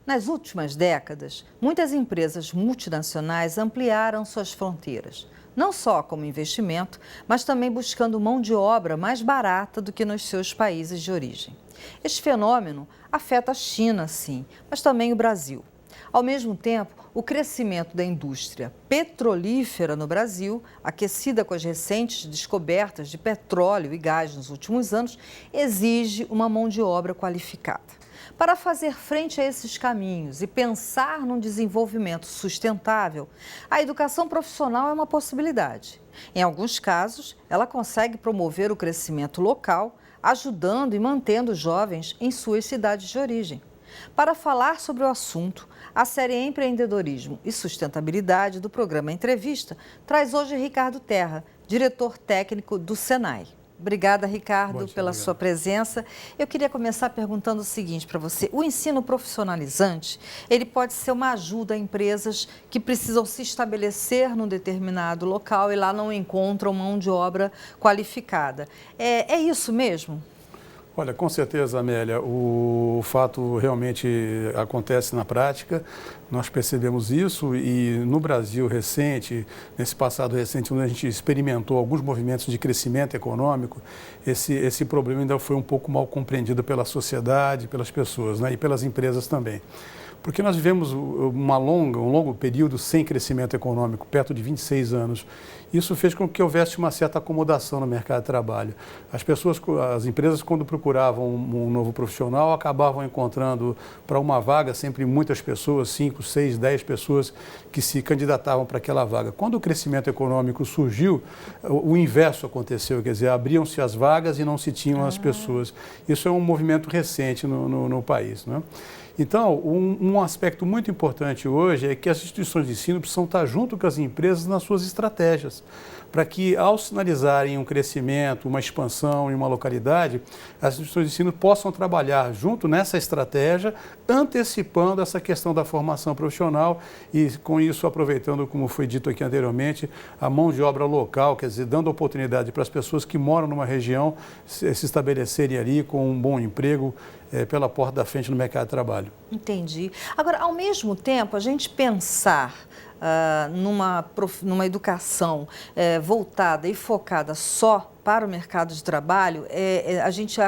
Nas últimas décadas, muitas empresas multinacionais ampliaram suas fronteiras, não só como investimento, mas também buscando mão de obra mais barata do que nos seus países de origem. Este fenômeno afeta a China, sim, mas também o Brasil. Ao mesmo tempo, o crescimento da indústria petrolífera no Brasil, aquecida com as recentes descobertas de petróleo e gás nos últimos anos, exige uma mão de obra qualificada. Para fazer frente a esses caminhos e pensar num desenvolvimento sustentável, a educação profissional é uma possibilidade. Em alguns casos, ela consegue promover o crescimento local, ajudando e mantendo os jovens em suas cidades de origem. Para falar sobre o assunto, a série Empreendedorismo e Sustentabilidade do programa Entrevista traz hoje Ricardo Terra, diretor técnico do Senai. Obrigada, Ricardo, pela sua presença. Eu queria começar perguntando o seguinte para você. O ensino profissionalizante, ele pode ser uma ajuda a empresas que precisam se estabelecer num determinado local e lá não encontram mão de obra qualificada. É isso mesmo? Olha, com certeza, Amélia, o fato realmente acontece na prática, nós percebemos isso e no Brasil recente, nesse passado recente, onde a gente experimentou alguns movimentos de crescimento econômico, esse problema ainda foi um pouco mal compreendido pela sociedade, pelas pessoas, né, e pelas empresas também. Porque nós vivemos um longo período sem crescimento econômico, perto de 26 anos. Isso fez com que houvesse uma certa acomodação no mercado de trabalho. As empresas, quando procuravam um novo profissional, acabavam encontrando para uma vaga sempre muitas pessoas, 5, 6, 10 pessoas que se candidatavam para aquela vaga. Quando o crescimento econômico surgiu, o inverso aconteceu, quer dizer, abriam-se as vagas e não se tinham as pessoas. Isso é um movimento recente no país, né? Então, um aspecto muito importante hoje é que as instituições de ensino precisam estar junto com as empresas nas suas estratégias, para que, ao sinalizarem um crescimento, uma expansão em uma localidade, as instituições de ensino possam trabalhar junto nessa estratégia, antecipando essa questão da formação profissional e, com isso, aproveitando, como foi dito aqui anteriormente, a mão de obra local, quer dizer, dando oportunidade para as pessoas que moram numa região se estabelecerem ali com um bom emprego, pela porta da frente no mercado de trabalho. Entendi. Agora, ao mesmo tempo, a gente pensar numa educação voltada e focada só para o mercado de trabalho, a gente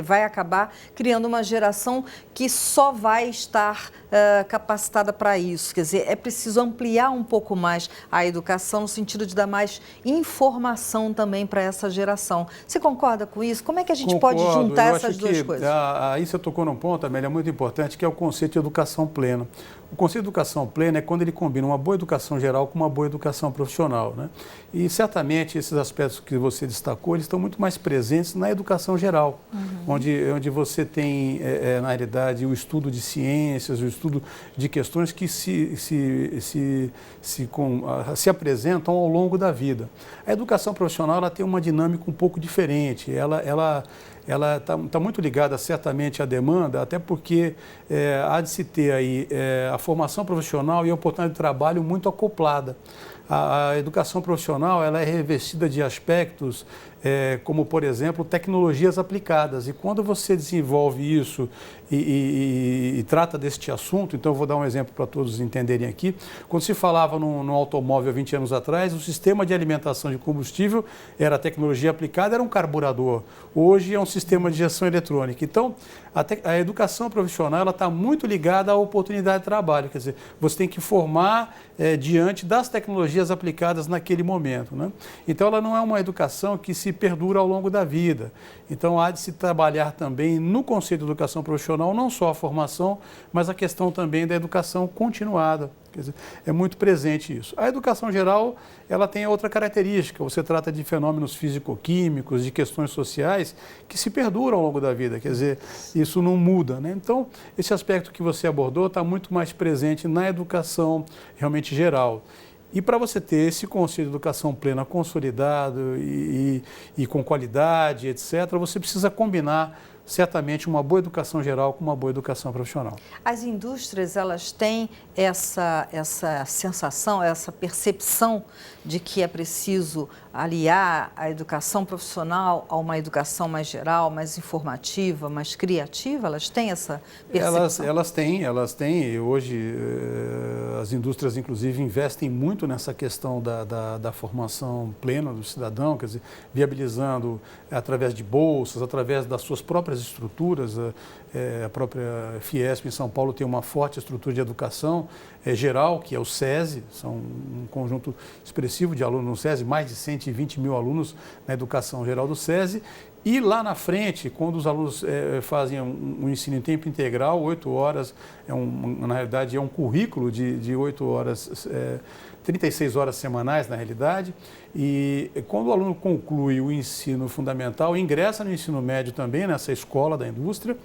vai acabar criando uma geração que só vai estar capacitada para isso. Quer dizer, é preciso ampliar um pouco mais a educação no sentido de dar mais informação também para essa geração. Você concorda com isso? Como é que a gente pode juntar essas duas coisas? Aí você tocou num ponto, Amélia, muito importante, que é o conceito de educação plena. O conceito de educação plena é quando ele combina uma boa educação geral com uma boa educação profissional, né? E certamente esses aspectos que você destacou, eles estão muito mais presentes na educação geral, onde você tem, na realidade, o estudo de ciências, o estudo de questões que se apresentam ao longo da vida. A educação profissional ela tem uma dinâmica um pouco diferente, ela está muito ligada certamente à demanda, até porque há de se ter aí a formação profissional e a oportunidade de trabalho muito acoplada. A educação profissional ela é revestida de aspectos como, por exemplo, tecnologias aplicadas. E quando você desenvolve isso e trata deste assunto, então eu vou dar um exemplo para todos entenderem aqui. Quando se falava no automóvel há 20 anos atrás, o sistema de alimentação de combustível era a tecnologia aplicada, era um carburador. Hoje é um sistema de injeção eletrônica. Então, a educação profissional está muito ligada à oportunidade de trabalho. Quer dizer, você tem que formar diante das tecnologias aplicadas naquele momento, né? Então, ela não é uma educação que se perdura ao longo da vida. Então, há de se trabalhar também no conceito de educação profissional, não só a formação, mas a questão também da educação continuada. Quer dizer, é muito presente isso. A educação geral, ela tem outra característica. Você trata de fenômenos físico-químicos, de questões sociais que se perduram ao longo da vida. Quer dizer, isso não muda, né? Então, esse aspecto que você abordou está muito mais presente na educação realmente geral. E para você ter esse conceito de educação plena consolidado e com qualidade, etc., você precisa combinar certamente uma boa educação geral com uma boa educação profissional. As indústrias, elas têm essa sensação, essa percepção de que é preciso aliar a educação profissional a uma educação mais geral, mais informativa, mais criativa? Elas têm essa percepção? Elas têm. Hoje, as indústrias, inclusive, investem muito nessa questão da formação plena do cidadão, quer dizer, viabilizando através de bolsas, através das suas próprias estruturas. A própria Fiesp em São Paulo tem uma forte estrutura de educação geral, que é o SESI, são um conjunto expressivo de alunos no SESI, mais de 120 mil alunos na educação geral do SESI. E lá na frente, quando os alunos fazem um ensino em tempo integral, 8 horas, na realidade é um currículo de 8 horas, 36 horas semanais na realidade, e quando o aluno conclui o ensino fundamental, ingressa no ensino médio também, nessa escola da indústria,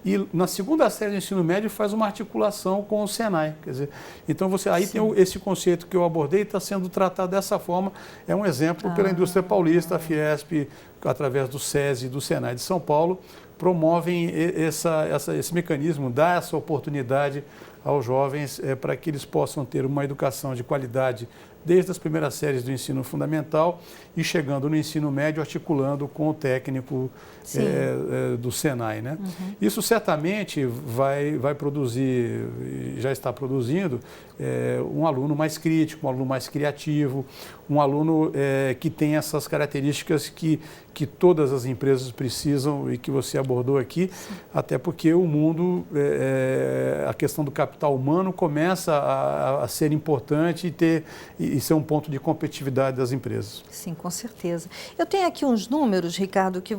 e na segunda série do ensino médio faz uma articulação com o Senai. Quer dizer, então você aí tem esse conceito que eu abordei, está sendo tratado dessa forma. É um exemplo pela indústria paulista, a Fiesp, através do SESI e do Senai de São Paulo, promovem esse mecanismo, dá essa oportunidade aos jovens para que eles possam ter uma educação de qualidade desde as primeiras séries do ensino fundamental e chegando no ensino médio, articulando com o técnico do Senai, né? Uhum. Isso certamente vai produzir, já está produzindo, um aluno mais crítico, um aluno mais criativo, um aluno que tem essas características que todas as empresas precisam e que você abordou aqui, sim, até porque o mundo, a questão do capital humano começa a ser importante e ser um ponto de competitividade das empresas. Sim, com certeza. Eu tenho aqui uns números, Ricardo, que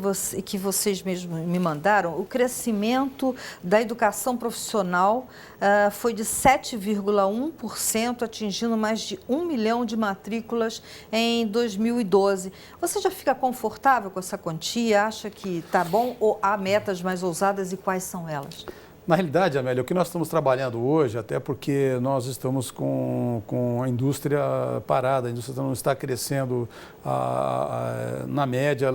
vocês mesmos me mandaram. O crescimento da educação profissional foi de 7,1%, atingindo mais de 1 milhão de matrículas em 2012. Você já fica confortável com essa quantia? Acha que está bom ou há metas mais ousadas e quais são elas? Na realidade, Amélia, o que nós estamos trabalhando hoje, até porque nós estamos com a indústria parada, a indústria não está crescendo, na média,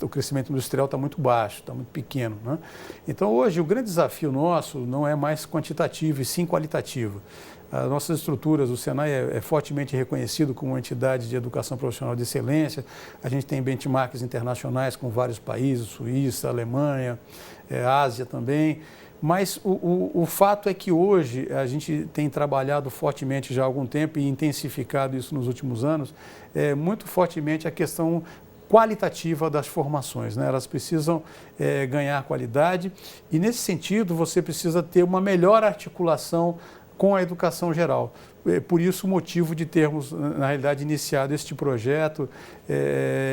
o crescimento industrial está muito baixo, está muito pequeno, né? Então, hoje, o grande desafio nosso não é mais quantitativo, e sim qualitativo. As nossas estruturas, o Senai é fortemente reconhecido como uma entidade de educação profissional de excelência. A gente tem benchmarks internacionais com vários países, Suíça, Alemanha, Ásia também. Mas o fato é que hoje a gente tem trabalhado fortemente já há algum tempo e intensificado isso nos últimos anos, muito fortemente a questão qualitativa das formações, né? Elas precisam ganhar qualidade e, nesse sentido, você precisa ter uma melhor articulação com a educação geral. Por isso o motivo de termos, na realidade, iniciado este projeto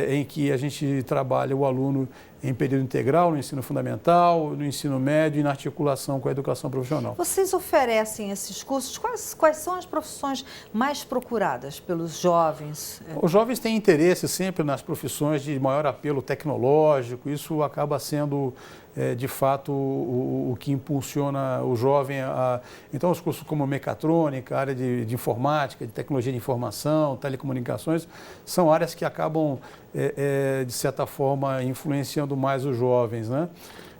em que a gente trabalha o aluno em período integral, no ensino fundamental, no ensino médio e na articulação com a educação profissional. Vocês oferecem esses cursos? Quais são as profissões mais procuradas pelos jovens? Os jovens têm interesse sempre nas profissões de maior apelo tecnológico, isso acaba sendo, de fato, o que impulsiona o jovem Então, os cursos como mecatrônica, área de informática, de tecnologia de informação, telecomunicações, são áreas que acabam, de certa forma, influenciando mais os jovens, né?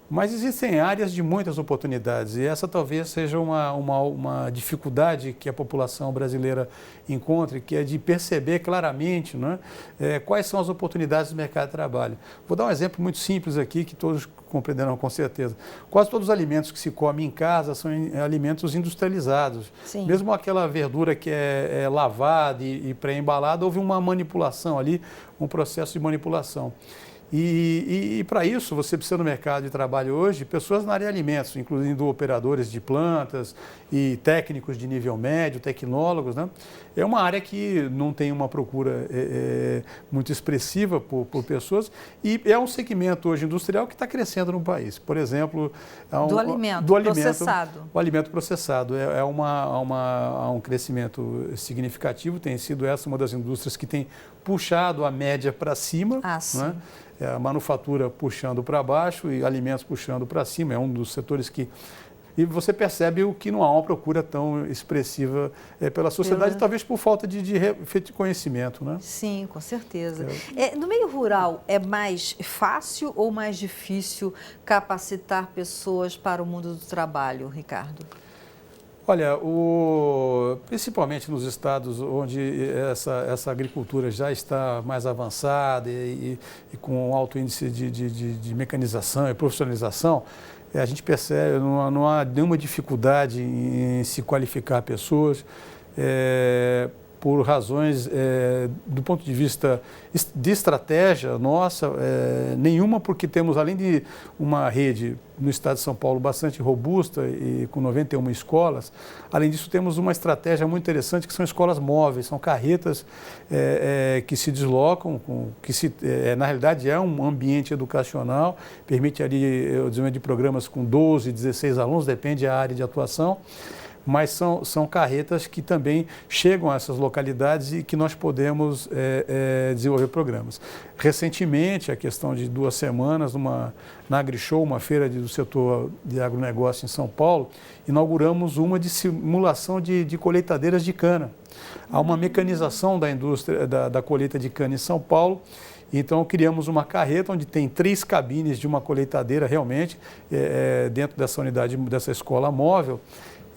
Mas existem áreas de muitas oportunidades e essa talvez seja uma dificuldade que a população brasileira encontre, que é de perceber claramente, né, quais são as oportunidades do mercado de trabalho. Vou dar um exemplo muito simples aqui que todos compreenderão com certeza. Quase todos os alimentos que se comem em casa são alimentos industrializados. Sim. Mesmo aquela verdura que é lavada e pré-embalada, houve uma manipulação ali, um processo de manipulação. E para isso, você precisa no mercado de trabalho hoje, pessoas na área de alimentos, incluindo operadores de plantas e técnicos de nível médio, tecnólogos, né? É uma área que não tem uma procura muito expressiva por pessoas e é um segmento hoje industrial que está crescendo no país. Por exemplo, do alimento processado. O alimento processado há um crescimento significativo, tem sido essa uma das indústrias que tem puxado a média para cima, né? A manufatura puxando para baixo e alimentos puxando para cima, é um dos setores que e você percebe o que não há uma procura tão expressiva pela sociedade, talvez por falta de conhecimento, né? Sim, com certeza. No meio rural, é mais fácil ou mais difícil capacitar pessoas para o mundo do trabalho, Ricardo? Olha, principalmente nos estados onde essa agricultura já está mais avançada e com alto índice de mecanização e profissionalização, a gente percebe, não há nenhuma dificuldade em se qualificar pessoas por razões, do ponto de vista de estratégia nossa, nenhuma, porque temos, além de uma rede no estado de São Paulo bastante robusta e com 91 escolas, além disso temos uma estratégia muito interessante que são escolas móveis, são carretas que se deslocam, na realidade é um ambiente educacional, permite ali o desenvolvimento de programas com 12, 16 alunos, depende da área de atuação, mas são carretas que também chegam a essas localidades e que nós podemos desenvolver programas. Recentemente, a questão de 2 semanas, na AgriShow, uma feira do setor de agronegócio em São Paulo, inauguramos uma de simulação de colheitadeiras de cana. Há uma mecanização da indústria da colheita de cana em São Paulo. Então, criamos uma carreta onde tem 3 cabines de uma colheitadeira realmente dentro dessa unidade, dessa escola móvel,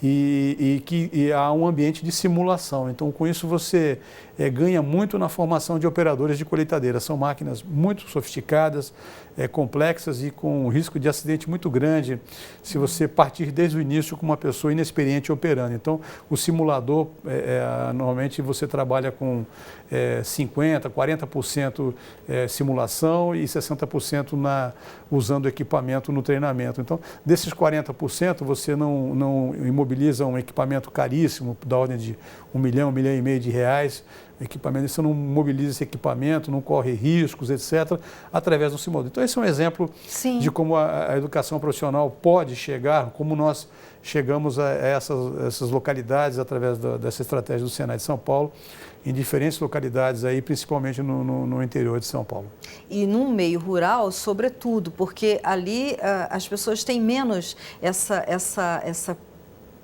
e há um ambiente de simulação. Então, com isso, você ganha muito na formação de operadores de colheitadeiras. São máquinas muito sofisticadas, complexas e com um risco de acidente muito grande se você partir desde o início com uma pessoa inexperiente operando. Então, o simulador, normalmente você trabalha com 50%, 40% simulação e 60% usando equipamento no treinamento. Então, desses 40%, você não imobiliza um equipamento caríssimo, da ordem de R$1 milhão, R$1,5 milhão de reais, equipamento, você não mobiliza esse equipamento, não corre riscos, etc., através do simulador. Então, esse é um exemplo de como a educação profissional pode chegar, como nós chegamos a essas localidades através dessa estratégia do Senai de São Paulo, em diferentes localidades, aí, principalmente no interior de São Paulo. E no meio rural, sobretudo, porque ali as pessoas têm menos essa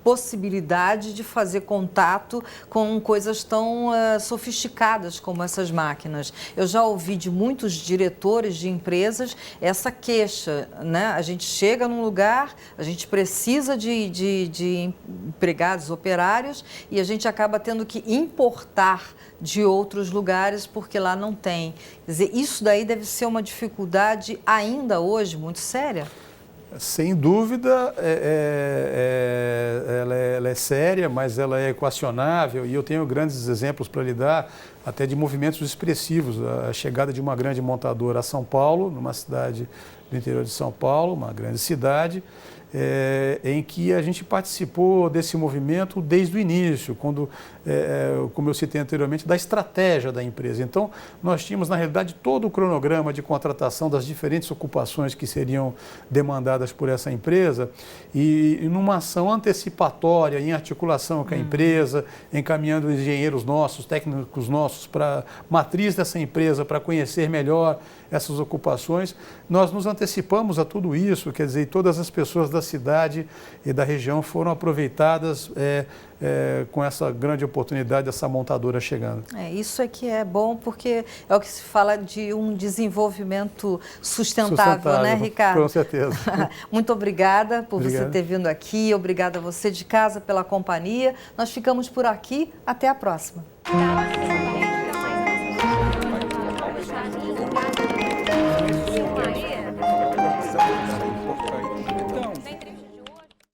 possibilidade de fazer contato com coisas tão sofisticadas como essas máquinas. Eu já ouvi de muitos diretores de empresas essa queixa, né? A gente chega num lugar, a gente precisa de empregados, operários, e a gente acaba tendo que importar de outros lugares porque lá não tem. Quer dizer, isso daí deve ser uma dificuldade ainda hoje muito séria? Sem dúvida, ela é séria, mas ela é equacionável, e eu tenho grandes exemplos para lhe dar, até de movimentos expressivos. A chegada de uma grande montadora a São Paulo, numa cidade do interior de São Paulo, uma grande cidade, em que a gente participou desse movimento desde o início, quando, como eu citei anteriormente, da estratégia da empresa. Então, nós tínhamos, na realidade, todo o cronograma de contratação das diferentes ocupações que seriam demandadas por essa empresa, e numa ação antecipatória, em articulação com a empresa, encaminhando engenheiros nossos, técnicos nossos para a matriz dessa empresa, para conhecer melhor essas ocupações, nós nos antecipamos a tudo isso, quer dizer, todas as pessoas da cidade e da região foram aproveitadas com essa grande oportunidade dessa montadora chegando. Isso é que é bom, porque é o que se fala de um desenvolvimento sustentável, né, Ricardo? Com certeza. Muito obrigada por você ter vindo aqui, obrigada a você de casa pela companhia. Nós ficamos por aqui, até a próxima.